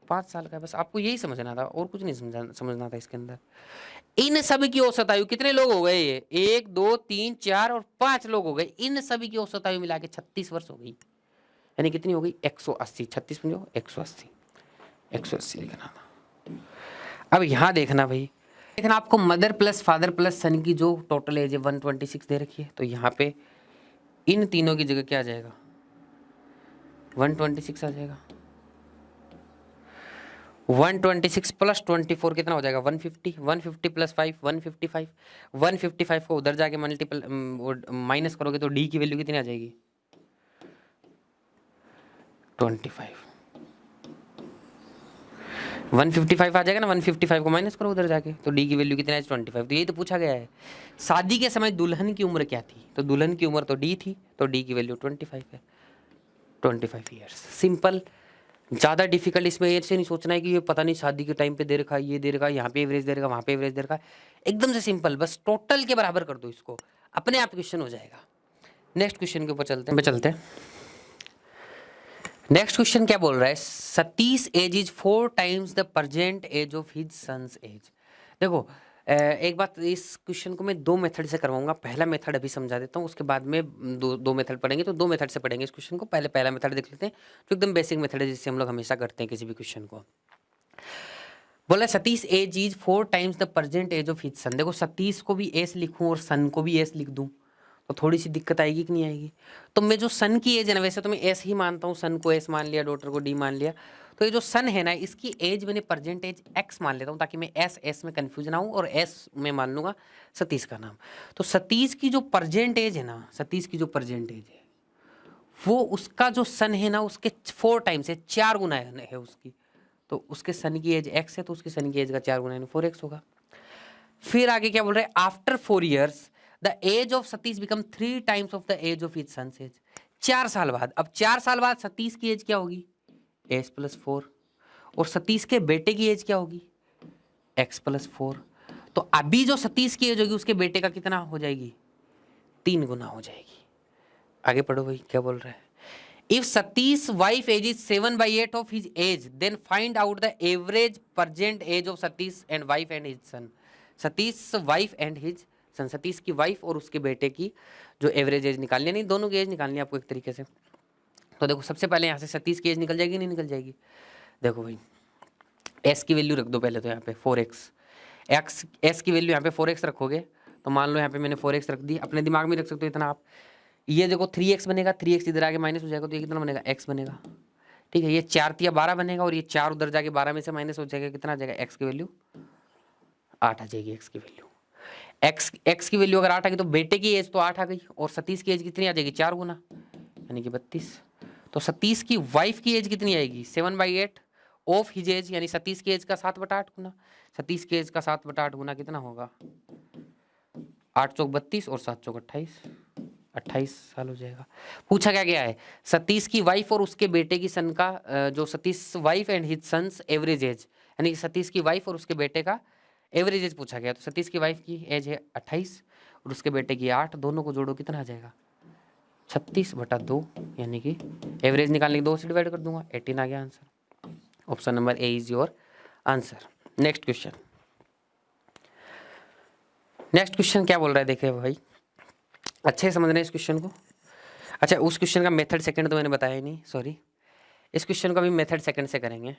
5 साल का है। बस आपको यही समझना था और कुछ नहीं समझना था इसके अंदर। इन सभी की औसत आयु कितने लोग हो गए, ये 1 2 3 4 और 5 लोग हो गए, इन सभी की औसत आयु मिला के 36 वर्ष हो गई, यानी कितनी हो गई 180, 36 में 180 लिखना था। अब यहां देखना भाई, देखना आपको मदर प्लस फादर प्लस सन की जो टोटल एज है 126 दे रखी है, तो यहाँ पे इन तीनों की जगह क्या आ जाएगा 126 आ जाएगा। 126 प्लस 24 कितना हो जाएगा 150, 150 प्लस 5 155, 155 को उधर जाके मल्टीपल माइनस करोगे तो डी की वैल्यू कितनी आ जाएगी 25, 155 आ जाएगा ना, 155 को माइनस करो उधर जाके तो डी की वैल्यू कितनी है 25। तो यही तो पूछा गया है, शादी के समय दुल्हन की उम्र क्या थी, तो दुल्हन की उम्र तो डी थी, तो डी की वैल्यू 25 है, 25 ईयर्स। सिंपल, ज़्यादा डिफिकल्ट इसमें ऐसे नहीं सोचना है कि ये पता नहीं शादी के टाइम पे दे रखा है, ये दे रखा है, यहाँ पे एवरेज दे रखा है, वहाँ पे एवरेज दे रखा है, एकदम से सिंपल, बस टोटल के बराबर कर दो इसको, अपने आप क्वेश्चन हो जाएगा। नेक्स्ट क्वेश्चन के ऊपर चलते हैं। नेक्स्ट क्वेश्चन क्या बोल रहा है, Satish age is 4 times the present age of his sons age. देखो एक बात, इस क्वेश्चन को मैं 2 मेथड से करवाऊंगा, पहला मेथड अभी समझा देता हूँ, उसके बाद में दो मेथड पढ़ेंगे, तो 2 मेथड से पढ़ेंगे इस क्वेश्चन को। पहले पहला मेथड देख लेते हैं जो एकदम बेसिक मेथड है, जिससे हम लोग हमेशा करते हैं किसी भी क्वेश्चन को। बोला Satish age is 4 times the present age of his son. देखो सतीश को भी एस लिखूं और सन को भी एस लिख दूं तो थोड़ी सी दिक्कत आएगी कि नहीं आएगी। तो मैं जो सन की एज है ना, वैसे तो मैं एस ही मानता हूँ, सन को एस मान लिया, डॉटर को डी मान लिया, तो ये जो सन है ना इसकी एज मैंने प्रेजेंट एज एक्स मान लेता हूँ ताकि मैं एस में कंफ्यूज ना हूँ, और एस में मान लूंगा सतीश का नाम। तो सतीश की जो प्रेजेंट एज है ना, सतीश की जो प्रेजेंट एज है वो उसका जो सन है ना उसके 4 टाइम्स है, 4 गुना है उसकी। तो उसके सन की एज एक्स है तो उसकी सन की एज का 4 गुना 4x होगा। फिर आगे क्या बोल रहे हैं, after 4 years the age of Satish become 3 times of the age of his son age. 4 साल बाद, अब 4 साल बाद सतीश की एज क्या होगी, s+4, और सतीश के बेटे की एज क्या होगी, x+4। तो अभी जो सतीश की एज होगी उसके बेटे का कितना हो जाएगी, 3 गुना हो जाएगी। आगे पढ़ो भाई क्या बोल रहा है। If Satish wife age is 7/8 of his age, then find out the average present age of Satish and wife and his son. Satish wife and his son, Satish की वाइफ और उसके बेटे की जो एवरेज एज निकालनी है, नहीं दोनों की एज निकालनी है आपको एक तरीके से। तो देखो सबसे पहले यहाँ से सतीश की एज निकल जाएगी, नहीं निकल जाएगी। देखो भाई एस की वैल्यू रख दो पहले तो यहाँ पे 4x, एस की वैल्यू यहाँ पे 4x रखोगे तो मान लो यहाँ पे मैंने 4x रख दी, अपने दिमाग में रख सकते हो इतना आप। ये देखो 3x बनेगा, 3x इधर आगे माइनस हो जाएगा तो ये कितना बनेगा, x बनेगा। ठीक है, ये 4 तिया 12 बनेगा और ये 4 उधर जाके 12 में से माइनस हो जाएगा, कितना आ जाएगा, x की वैल्यू 8 आ जाएगी। x की वैल्यू x की वैल्यू अगर 8 आ गई तो बेटे की एज तो 8 आ गई, और सतीश की एज कितनी आ जाएगी, 4 गुना यानी कि 32। तो सतीश की वाइफ की एज कितनी आएगी, 7/8 ऑफ हिज एज, यानी सतीश की एज का 7/8 गुना। सतीश की एज का 7/8 गुना कितना होगा, 8 चौक 32 और 7 चौक 28, 28 साल हो जाएगा। पूछा क्या गया है, सतीश की वाइफ और उसके बेटे की सन का जो Satish wife and his sons average age, यानी सतीश की वाइफ और उसके बेटे का एवरेज एज पूछा गया। तो सतीश की वाइफ की एज है 28 और उसके बेटे की 8, दोनों को जोड़ो कितना आ जाएगा, 36/2, यानी कि एवरेज निकालने के 2 से डिवाइड कर दूंगा, 18 आ गया answer. Option number A is your answer. Next question, next question क्या बोल रहा है देखिए भाई, अच्छे से समझना है इस क्वेश्चन को। अच्छा उस क्वेश्चन का मेथड सेकंड तो मैंने बताया ही नहीं, सॉरी। इस क्वेश्चन का भी मेथड सेकंड से करेंगे,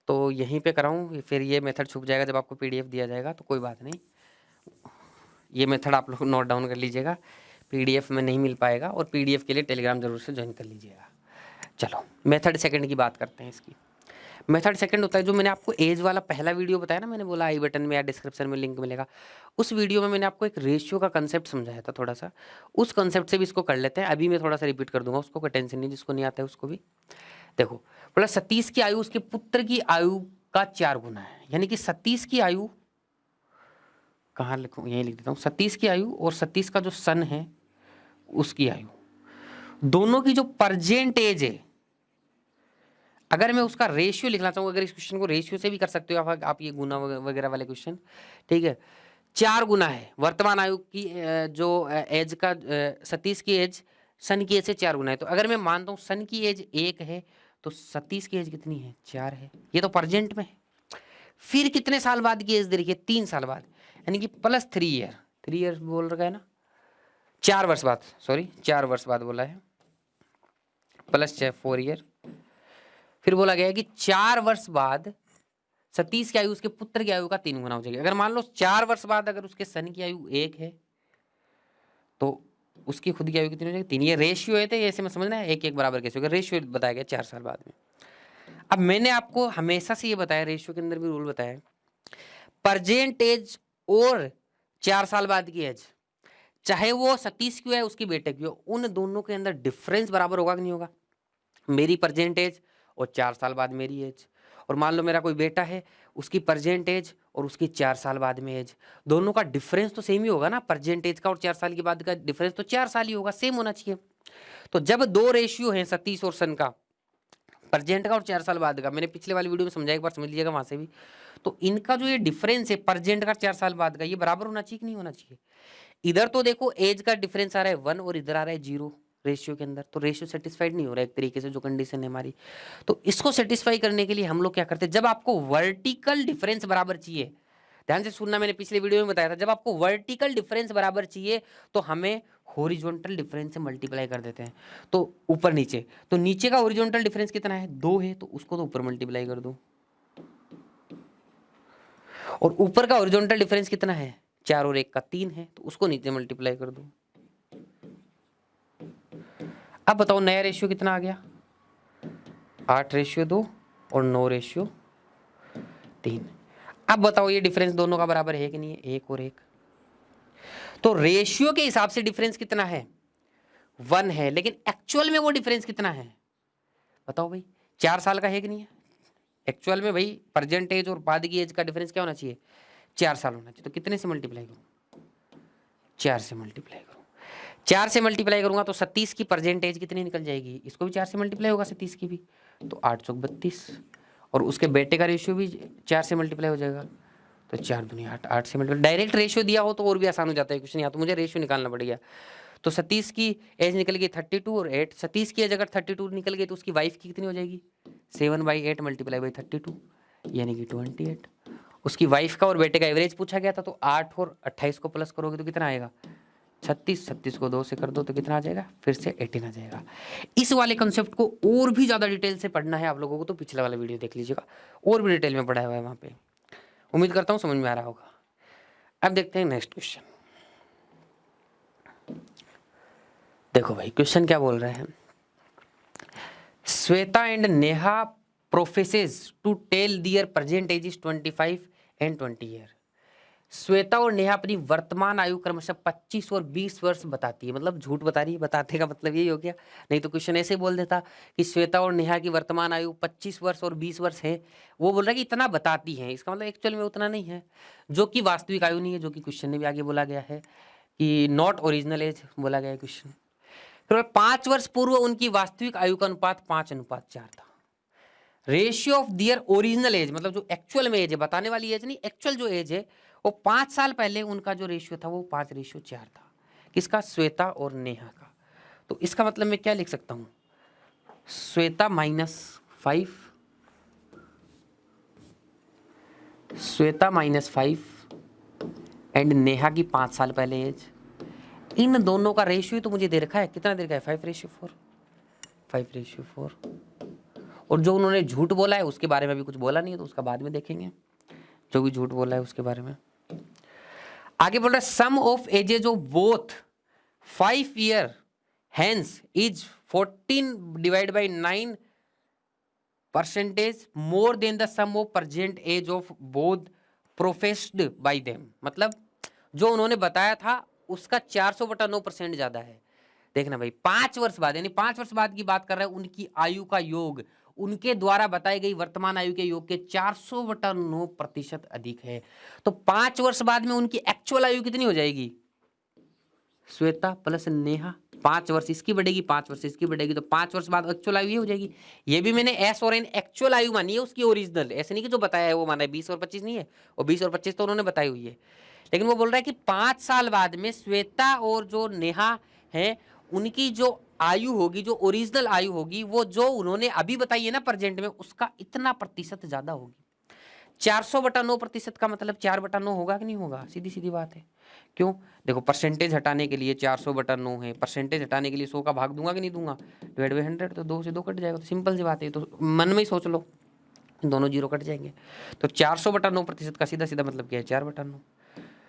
तो यहीं पे कराऊँ, फिर ये मेथड छुप जाएगा जब आपको पीडीएफ दिया जाएगा, तो कोई बात नहीं, ये मेथड आप लोग नोट डाउन कर लीजिएगा, पीडीएफ में नहीं मिल पाएगा, और पीडीएफ के लिए टेलीग्राम जरूर से ज्वाइन कर लीजिएगा। चलो मेथड सेकंड की बात करते हैं। इसकी मेथड सेकंड होता है जो मैंने आपको एज वाला पहला वीडियो बताया ना, मैंने बोला आई बटन में या डिस्क्रिप्शन में लिंक मिलेगा, उस वीडियो में मैंने आपको एक रेशियो का कंसेप्ट समझाया था थोड़ा सा, उस कंसेप्ट से भी इसको कर लेते हैं। अभी मैं थोड़ा सा रिपीट कर दूंगा उसको, कोई टेंशन नहीं, जिसको नहीं आता है उसको भी। देखो बोला सतीश की आयु उसके पुत्र की आयु का 4 गुना है, यानी कि सतीश की आयु, कहाँ लिखूँ, यहीं लिख देता हूँ, सतीश की आयु और सतीश का जो सन है उसकी आयु, दोनों की जो प्रेजेंट एज है, अगर मैं उसका रेशियो लिखना चाहूँ, अगर इस क्वेश्चन को रेशियो से भी कर सकते हो आप ये गुना वगैरह वाले क्वेश्चन, ठीक है। 4 गुना है वर्तमान आयु की जो एज का, सतीश की एज सन की एज से 4 गुना है। तो अगर मैं मानता हूँ सन की एज 1 है तो सतीश की एज कितनी है, 4 है, ये तो प्रेजेंट में है। फिर कितने साल बाद की एज दे रखी है, 3 साल बाद, यानी कि प्लस 3 ईयर, 3 ईयर बोल रखा है ना, 4 वर्ष बाद, सॉरी 4 वर्ष बाद बोला है, प्लस 4 ईयर। फिर बोला गया है कि 4 वर्ष बाद सतीश की आयु उसके पुत्र की आयु का 3 गुना हो जाएगी। अगर मान लो 4 वर्ष बाद अगर उसके सन की आयु 1 है तो उसकी खुद की आयु कितनी हो जाएगी, 3। ये रेशियो है, तो ऐसे में समझना है 1-1 बराबर कैसे होगा, रेशियो बताया गया 4 साल बाद में। अब मैंने आपको हमेशा से ये बताया, रेशियो के अंदर भी रूल बताया, प्रेजेंट एज और 4 साल बाद की एज, चाहे वो सतीश की हो उसकी बेटे की हो, उन दोनों के अंदर डिफरेंस बराबर होगा कि नहीं होगा। मेरी प्रेजेंट एज और 4 साल बाद मेरी एज, और मान लो मेरा कोई बेटा है, उसकी प्रेजेंट एज और उसकी 4 साल बाद में एज, दोनों का डिफरेंस तो सेम ही होगा ना, प्रेजेंट एज का और 4 साल के बाद का डिफरेंस तो 4 साल ही होगा, सेम होना चाहिए। तो जब 2 रेशियो हैं सतीश और सन का, प्रेजेंट का और 4 साल बाद का, मैंने पिछले वाली वीडियो में समझाया, एक बार समझ लीजिएगा वहां से भी, तो इनका जो ये डिफरेंस है प्रेजेंट का 4 साल बाद का, ये बराबर होना चाहिए कि नहीं होना चाहिए। इधर तो देखो एज का डिफरेंस आ रहा है 1 और इधर आ रहा है 0 रेशियो के अंदर, तो रेशियो सेटिस्फाइड नहीं हो रहा है एक तरीके से, जो कंडीशन है हमारी। तो इसको सेटिस्फाई करने के लिए हम लोग क्या करते हैं, जब आपको वर्टिकल डिफरेंस बराबर चाहिए, ध्यान से सुनना, मैंने पिछले वीडियो में बताया था, जब आपको वर्टिकल डिफरेंस बराबर चाहिए तो हमें हॉरिजॉन्टल डिफरेंस से मल्टीप्लाई कर देते हैं। तो ऊपर नीचे, तो नीचे का हॉरिजॉन्टल डिफरेंस कितना है, 2 है, तो उसको तो ऊपर मल्टीप्लाई कर दो, और ऊपर का हॉरिजॉन्टल डिफरेंस कितना है, 4 और 1 का 3 है, तो उसको नीचे मल्टीप्लाई कर दो। अब बताओ नया रेशियो कितना आ गया, 8:2 और 9:3। अब बताओ ये डिफरेंस दोनों का बराबर है कि नहीं है, 1 और 1। तो रेशियो के हिसाब से डिफरेंस कितना है, 1 है, लेकिन एक्चुअल में वो डिफरेंस कितना है बताओ भाई, 4 साल का है कि नहीं है। एक्चुअल में भाई प्रेजेंट एज और बाद की एज का डिफरेंस क्या होना चाहिए, 4 साल होना चाहिए। तो कितने से मल्टीप्लाई करूं, 4 से मल्टीप्लाई करूं, 4 से मल्टीप्लाई करूंगा तो 37 की प्रेजेंट एज कितनी निकल जाएगी, इसको भी 4 से मल्टीप्लाई होगा 37 की भी, तो 832। और उसके बेटे का रेशियो भी 4 से मल्टीप्लाई हो जाएगा, तो 4 दूनी 8, 8 से मल्टीप्लाई। डायरेक्ट रेशियो दिया हो तो और भी आसान हो जाता है क्वेश्चन, यहाँ तो मुझे रेशियो निकालना पड़ेगा। तो 37 की एज निकल गई 32 और 8, 37 की एज अगर 32 निकल गई तो उसकी वाइफ की कितनी हो जाएगी, 7/8 मल्टीप्लाई बाई 32 यानी कि 28। उसकी वाइफ का और बेटे का एवरेज पूछा गया था, तो 8 और 28 को प्लस करोगे तो कितना आएगा, 36, 36 को 2 से कर दो तो कितना आ जाएगा, फिर से 18 आ जाएगा। इस वाले कंसेप्ट को और भी ज़्यादा डिटेल से पढ़ना है आप लोगों को तो पिछला वाला वीडियो देख लीजिएगा, और भी डिटेल में पढ़ा हुआ है वहाँ पे। उम्मीद करता हूँ समझ में आ रहा होगा। अब देखते हैं नेक्स्ट क्वेश्चन। देखो भाई क्वेश्चन क्या बोल रहे हैं, Shweta and Neha professes to tell their present age is 25 and 20 year. Shweta और नेहा अपनी वर्तमान आयु क्रमशः 25 और 20 वर्ष बताती है, मतलब झूठ बता रही है, बताते का मतलब यही हो गया। नहीं तो क्वेश्चन ऐसे बोल देता कि श्वेता और नेहा की वर्तमान आयु 25 वर्ष और 20 वर्ष है, वो बोल रहा है कि इतना बताती है, इसका मतलब एक्चुअल में उतना नहीं है, जो कि वास्तविक आयु नहीं है, जो कि क्वेश्चन में भी आगे बोला गया है कि नॉट ओरिजिनल एज बोला गया है क्वेश्चन। फिर 5 वर्ष पूर्व उनकी वास्तविक आयु का अनुपात 5:4 था। Ratio of their original age, मतलब जो एक्चुअल में एज है, बताने वाली एज नहीं, एक्चुअल जो एज है वो 5 साल पहले उनका जो रेशियो था वो 5:4 था। किसका, श्वेता और नेहा का। तो इसका मतलब मैं क्या लिख सकता हूं, श्वेता -5, श्वेता -5 एंड नेहा की 5 साल पहले एज। इन दोनों का रेशियो तो मुझे दे रखा है, कितना दे रखा है, 5:4, 5:4। और जो उन्होंने झूठ बोला है उसके बारे में भी कुछ बोला नहीं है, तो उसका बाद में देखेंगे, जो भी झूठ बोला है उसके बारे में। आगे बोल रहा है sum of ages of both 5 year hence is 14/9% more than the sum of present age of both professed by them. मतलब जो उन्होंने बताया था उसका 400/9% ज्यादा है। देखना भाई 5 वर्ष बाद, यानी 5 वर्ष बाद की बात कर रहे हैं, उनकी आयु का योग उनके द्वारा बताई गई वर्तमान आयु के योग के 400/9% अधिक है। तो 5 वर्ष बाद में उनकी एक्चुअल आयु कितनी हो जाएगी, श्वेता प्लस नेहा, 5 वर्ष इसकी बढ़ेगी, 5 वर्ष इसकी बढ़ेगी, तो 5 वर्ष बाद एक्चुअल आयु ये हो जाएगी। ये भी मैंने एस और एन एक्चुअल आयु मानी है उसकी ओरिजिनल, ऐसे नहीं कि जो बताया है वो माना है, 20 और 25 नहीं है, और 20 और 25 तो उन्होंने बताई हुई है। लेकिन वो बोल रहा है कि 5 साल बाद में श्वेता और जो नेहा है उनकी जो आयु होगी, जो ओरिजिनल आयु होगी, वो जो उन्होंने अभी बताई है ना प्रेजेंट में, उसका इतना प्रतिशत ज्यादा होगी। 400/9% का मतलब 4/9 होगा कि नहीं होगा, सीधी सीधी बात है। क्यों, देखो परसेंटेज हटाने के लिए 400/9 है, परसेंटेज हटाने के लिए 100 का भाग दूंगा कि नहीं दूंगा, डिवाइड बाई 100, तो 2 से 2 कट जाएगा, तो सिंपल सी बात है। तो मन में ही सोच लो, दोनों जीरो कट जाएंगे, तो 400/9% का सीधा सीधा मतलब क्या है, 4/9।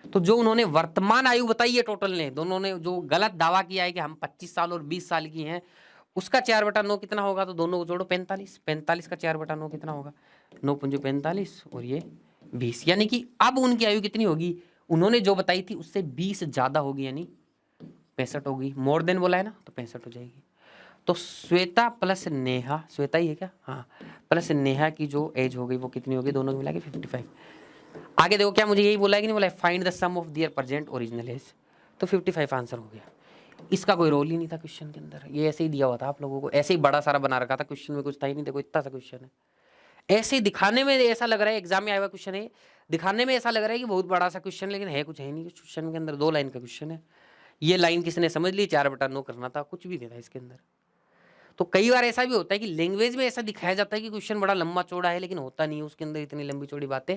तो जो उन्होंने वर्तमान आयु बताई है टोटल ने, दोनों ने जो गलत दावा किया है कि हम 25 साल और 20 साल की हैं, उसका 4/9 कितना होगा, तो दोनों को जोड़ो 45, 45 का 4/9 कितना होगा, 9×45 और ये 20, यानी कि अब उनकी आयु कितनी होगी, उन्होंने जो बताई थी उससे 20 ज्यादा होगी, यानी 65 होगी। मोर देन बोला है ना, तो 65 हो जाएगी। तो श्वेता प्लस नेहा, श्वेता ही है क्या, हाँ, प्लस नेहा की जो एज हो गई वो कितनी होगी, दोनों को मिला के 55। आगे देखो क्या मुझे यही बोला है कि नहीं बोला है, find the sum of their present original age, तो 55 आंसर हो गया। इसका कोई रोल ही नहीं था क्वेश्चन के अंदर, ये ऐसे ही दिया हुआ था आप लोगों को, ऐसे ही बड़ा सारा बना रखा था, क्वेश्चन में कुछ था ही नहीं। देखो इतना सा क्वेश्चन है, ऐसे ही दिखाने में ऐसा लग रहा है एग्जाम में आया हुआ क्वेश्चन है, दिखाने में ऐसा लग रहा है कि बहुत बड़ा सा क्वेश्चन, लेकिन है कुछ है नहीं क्वेश्चन के अंदर। 2 लाइन का क्वेश्चन है, ये लाइन किसने समझ ली, 4/9 करना था, कुछ भी नहीं था इसके अंदर। तो कई बार ऐसा भी होता है कि लैंग्वेज में ऐसा दिखाया जाता है कि क्वेश्चन बड़ा लंबा चौड़ा है, लेकिन होता नहीं है, उसके अंदर इतनी लंबी चौड़ी बातें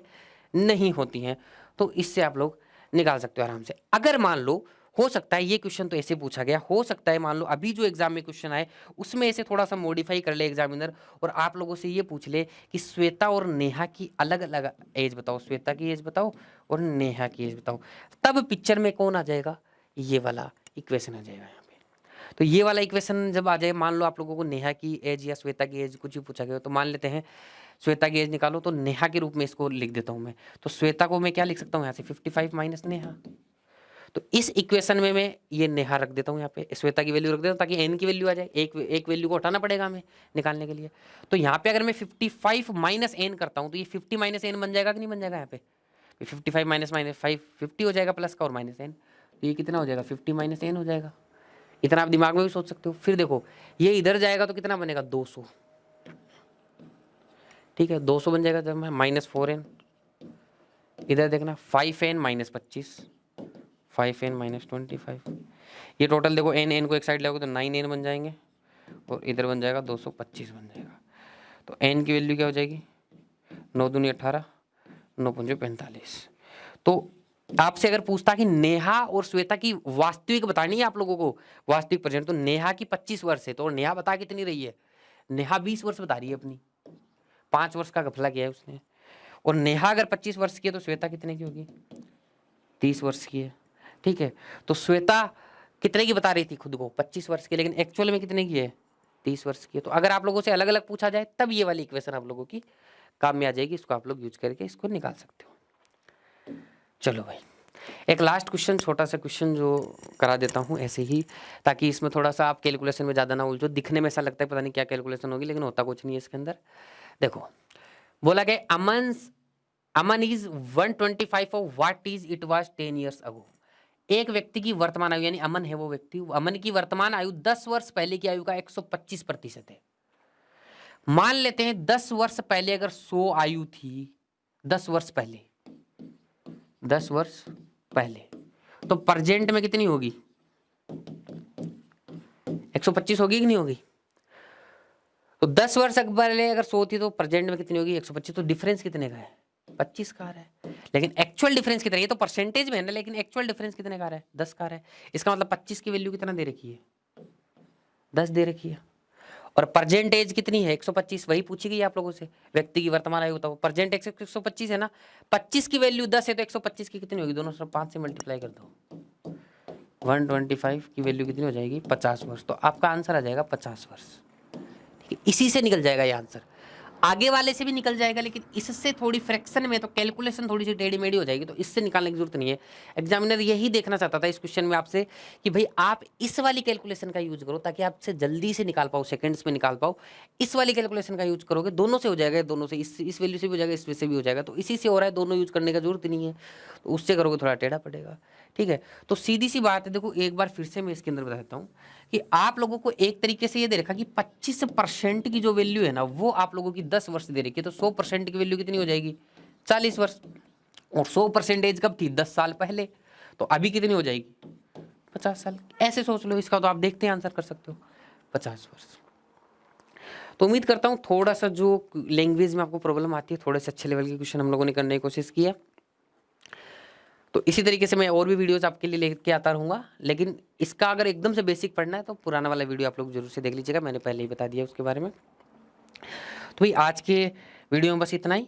नहीं होती हैं। तो इससे आप लोग निकाल सकते हो आराम से। अगर मान लो हो सकता है ये क्वेश्चन तो ऐसे पूछा गया, हो सकता है मान लो अभी जो एग्जाम में क्वेश्चन आए उसमें ऐसे थोड़ा सा मॉडिफाई कर ले एग्जामिनर, और आप लोगों से ये पूछ ले कि श्वेता और नेहा की अलग अलग एज बताओ, श्वेता की एज बताओ और नेहा की एज बताओ, तब पिक्चर में कौन आ जाएगा, ये वाला इक्वेशन आ जाएगा यहाँ पे। तो ये वाला इक्वेशन जब आ जाए, मान लो आप लोगों को नेहा की एज या श्वेता की एज कुछ भी पूछा गया हो, तो मान लेते हैं श्वेता की एज निकालो, तो नेहा के रूप में इसको लिख देता हूं मैं। तो श्वेता को मैं क्या लिख सकता हूँ यहाँ से 55 माइनस नेहा। तो इस इक्वेशन में मैं ये नेहा रख देता हूँ यहाँ पे, श्वेता की वैल्यू रख देता हूँ ताकि एन की वैल्यू आ जाए। एक वैल्यू को हटाना पड़ेगा हमें निकालने के लिए। तो यहाँ पे अगर मैं 55 माइनस एन करता हूँ तो ये 50 माइनस एन बन जाएगा कि नहीं बन जाएगा? यहाँ पे 55 माइनस माइनस 5 50 हो जाएगा, प्लस का और माइनस एन, तो ये कितना हो जाएगा? 50 माइनस एन हो जाएगा। इतना आप दिमाग में भी सोच सकते हो। फिर देखो ये इधर जाएगा तो कितना बनेगा? 200। ठीक है, 200 बन जाएगा। जब मैं माइनस 4n, इधर देखना 5n माइनस 25, 5n माइनस 25, ये टोटल देखो n को एक साइड लगोगे तो 9n बन जाएंगे और इधर बन जाएगा 225 बन जाएगा। तो n की वैल्यू क्या हो जाएगी? 9 दूनी 18, 9 पंजे 45। तो आपसे अगर पूछता कि नेहा और श्वेता की वास्तविक बतानी है आप लोगों को, वास्तविक प्रेजेंट, तो नेहा की 25 वर्ष है, तो नेहा बता कितनी रही है? नेहा 20 वर्ष बता रही है अपनी, 5 वर्ष का घपला किया है उसने। और नेहा अगर 25 वर्ष की है तो श्वेता कितने की होगी? 30 वर्ष की है। ठीक है, तो श्वेता कितने की बता रही थी खुद को? 25 वर्ष की, लेकिन एक्चुअल में कितने की है? 30 वर्ष की है। तो अगर आप लोगों से अलग अलग पूछा जाए तब ये वाली इक्वेशन आप लोगों की काम में आ जाएगी। इसको आप लोग यूज करके इसको निकाल सकते हो। चलो भाई, एक लास्ट क्वेश्चन, छोटा सा क्वेश्चन जो करा देता हूँ ऐसे ही, ताकि इसमें थोड़ा सा आप कैलकुलेशन में ज़्यादा ना उलझो। दिखने में ऐसा लगता है पता नहीं क्या कैलकुलेशन होगी, लेकिन होता कुछ नहीं है इसके अंदर। देखो बोला गया Aman is 125 of what is it was 10 years ago. एक व्यक्ति की वर्तमान आयु, यानी अमन है वो व्यक्ति, अमन की वर्तमान आयु 10 वर्ष पहले की आयु का 125% है। मान लेते हैं 10 वर्ष पहले अगर 100 आयु थी, 10 वर्ष पहले, 10 वर्ष पहले, तो प्रेजेंट में कितनी होगी? 125 होगी कि नहीं होगी? तो 10 वर्ष पहले अगर 100 थी तो प्रेजेंट में कितनी होगी? 125। तो डिफरेंस कितने का है? 25 का है। लेकिन एक्चुअल डिफरेंस कितना है? ये तो परसेंटेज में है ना, लेकिन एक्चुअल डिफरेंस कितने का है? 10 का है। इसका मतलब 25 की वैल्यू कितना दे रखी है? 10 दे रखी है। और प्रेजेंट एज कितनी है? 125। वही पूछी गई आप लोगों से, व्यक्ति की वर्तमान आयु बताओ। प्रेजेंट 125 है ना, 25 की वैल्यू 10 है तो 125 की कितनी होगी? दोनों तरफ 5 से मल्टीप्लाई कर दो, 125 की वैल्यू कितनी हो जाएगी? 50 वर्ष। तो आपका आंसर आ जाएगा 50 वर्ष। ठीक है, इसी से निकल जाएगा ये आंसर। आगे वाले से भी निकल जाएगा, लेकिन इससे थोड़ी फ्रैक्शन में तो कैलकुलेशन थोड़ी सी टेढ़ी मेढ़ी हो जाएगी, तो इससे निकालने की जरूरत नहीं है। एग्जामिनर यही देखना चाहता था इस क्वेश्चन में आपसे कि भाई आप इस वाली कैलकुलेशन का यूज करो ताकि आपसे जल्दी से निकाल पाओ, सेकंड्स में निकाल पाओ। इस वाली कैलकुलेशन का यूज करोगे, दोनों से हो जाएगा, दोनों से, इस वैल्यू से भी हो जाएगा, इस से भी हो जाएगा। तो इसी से हो रहा है, दोनों यूज करने का जरूरत नहीं है, तो उससे करोगे थोड़ा टेढ़ा पड़ेगा। ठीक है, तो सीधी सी बात है। देखो एक बार फिर से मैं इसके अंदर बता देता हूँ कि आप लोगों को एक तरीके से ये दे रखा कि 25% की जो वैल्यू है ना, वो आप लोगों की 10 वर्ष दे रखी है। तो 100% की वैल्यू कितनी हो जाएगी? 40 वर्ष। और 100% कब थी? 10 साल पहले। तो अभी कितनी हो जाएगी? 50 साल। ऐसे सोच लो इसका, तो आप देखते हैं आंसर कर सकते हो, 50 वर्ष। तो उम्मीद करता हूँ थोड़ा सा जो लैंग्वेज में आपको प्रॉब्लम आती है, थोड़े से अच्छे लेवल के क्वेश्चन हम लोगों ने करने की कोशिश की है। तो इसी तरीके से मैं और भी वीडियोस आपके लिए लेके आता रहूँगा, लेकिन इसका अगर एकदम से बेसिक पढ़ना है तो पुराना वाला वीडियो आप लोग जरूर से देख लीजिएगा, मैंने पहले ही बता दिया उसके बारे में। तो भाई आज के वीडियो में बस इतना ही।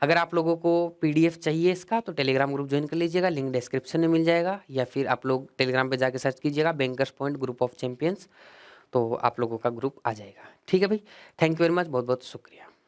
अगर आप लोगों को PDF चाहिए इसका तो टेलीग्राम ग्रुप ज्वाइन कर लीजिएगा, लिंक डिस्क्रिप्शन में मिल जाएगा, या फिर आप लोग टेलीग्राम पे जाके सर्च कीजिएगा bankers point group of champions, तो आप लोगों का ग्रुप आ जाएगा। ठीक है भाई, थैंक यू वेरी मच, बहुत बहुत शुक्रिया।